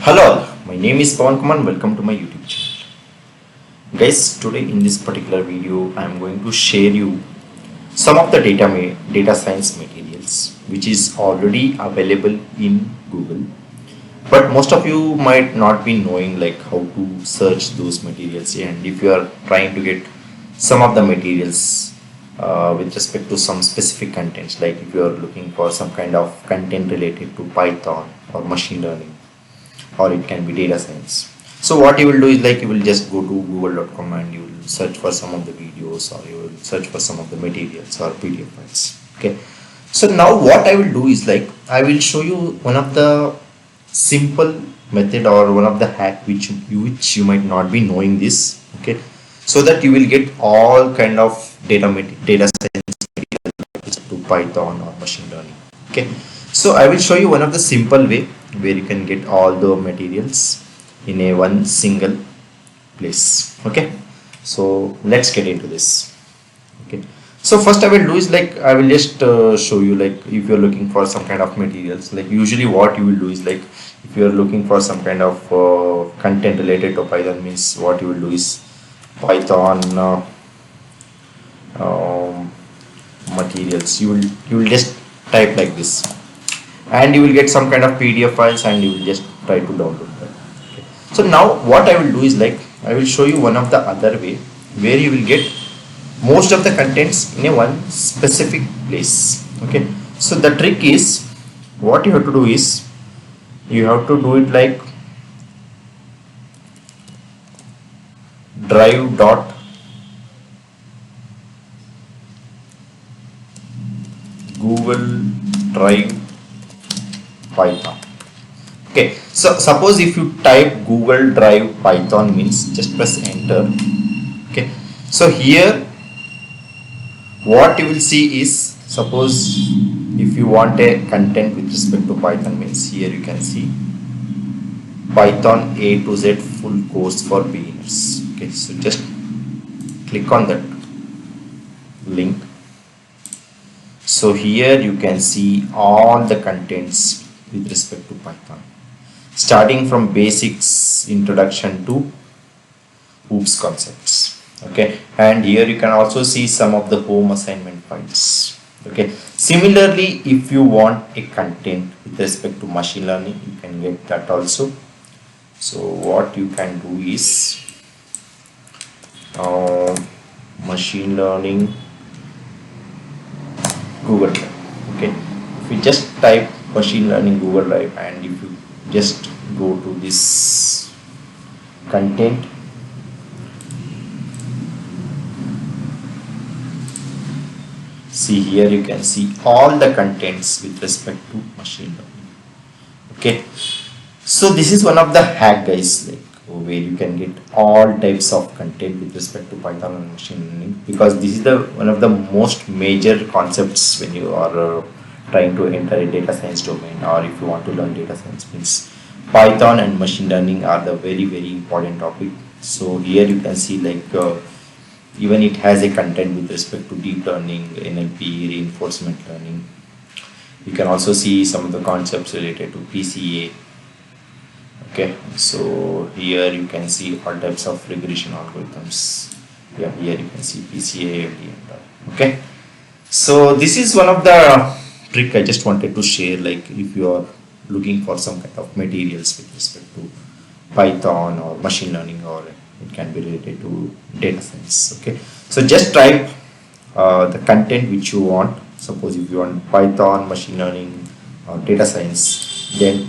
Hello, all. My name is Pavan Kumar. Welcome to my YouTube channel. Guys, today in this particular video, I am going to share you some of the data science materials which is already available in Google. But most of you might not be knowing like how to search those materials, and if you are trying to get some of the materials with respect to some specific contents, like if you are looking for some kind of content related to Python or machine learning, or it can be data science. So what you will do is like you will just go to google.com and you will search for some of the videos, or you will search for some of the materials or PDF files. Okay. So now what I will do is like I will show you one of the simple method or one of the hack which you might not be knowing this. Okay. So that you will get all kind of data science material to Python or machine learning. Okay. So I will show you one of the simple way where you can get all the materials in a one single place. Okay, so let's get into this. Okay, so first I will do is like I will just show you, like if you're looking for some kind of materials, like usually what you will do is like if you're looking for some kind of content related to Python, means what you will do is Python materials. You will just type like this, and you will get some kind of PDF files, and you will just try to download them. Okay. So now what I will do is like I will show you one of the other way where you will get most of the contents in a one specific place. Okay. So the trick is, what you have to do is you have to do it like drive dot Google Drive Python. Okay, so suppose if you type Google Drive Python, means just press enter. Okay, so here what you will see is, suppose if you want a content with respect to Python, means here you can see Python A to Z full course for beginners. Okay, so just click on that link. So here you can see all the contents with respect to Python, starting from basics, introduction to OOPS concepts. Okay, and here you can also see some of the home assignment files. Okay, similarly, if you want a content with respect to machine learning, you can get that also. So what you can do is machine learning Google Drive. Okay, if you just type machine learning Google Drive, and if you just go to this content, see here you can see all the contents with respect to machine learning. Okay, so this is one of the hack, guys, like where you can get all types of content with respect to Python and machine learning, because this is the one of the most major concepts when you are trying to enter a data science domain, or if you want to learn data science, means Python and machine learning are the very important topic. So here you can see like even it has a content with respect to deep learning, NLP, reinforcement learning. You can also see some of the concepts related to PCA. Okay, so here you can see all types of regression algorithms. Yeah, here you can see PCA, and all. Okay, so this is one of the trick I just wanted to share, like if you are looking for some kind of materials with respect to Python or machine learning, or it can be related to data science. Okay, so just type the content which you want. Suppose if you want Python, machine learning, or data science, then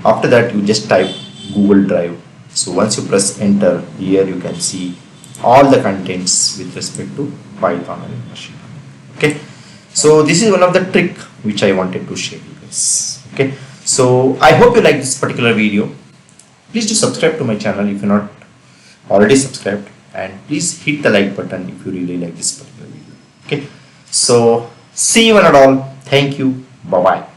after that you just type Google Drive. So once you press enter, here you can see all the contents with respect to Python and machine learning. Okay, so this is one of the trick which I wanted to share you guys. Okay, so I hope you like this particular video. Please do subscribe to my channel if you're not already subscribed, and please hit the like button if you really like this particular video. Okay, so see you one and all. Thank you. Bye bye.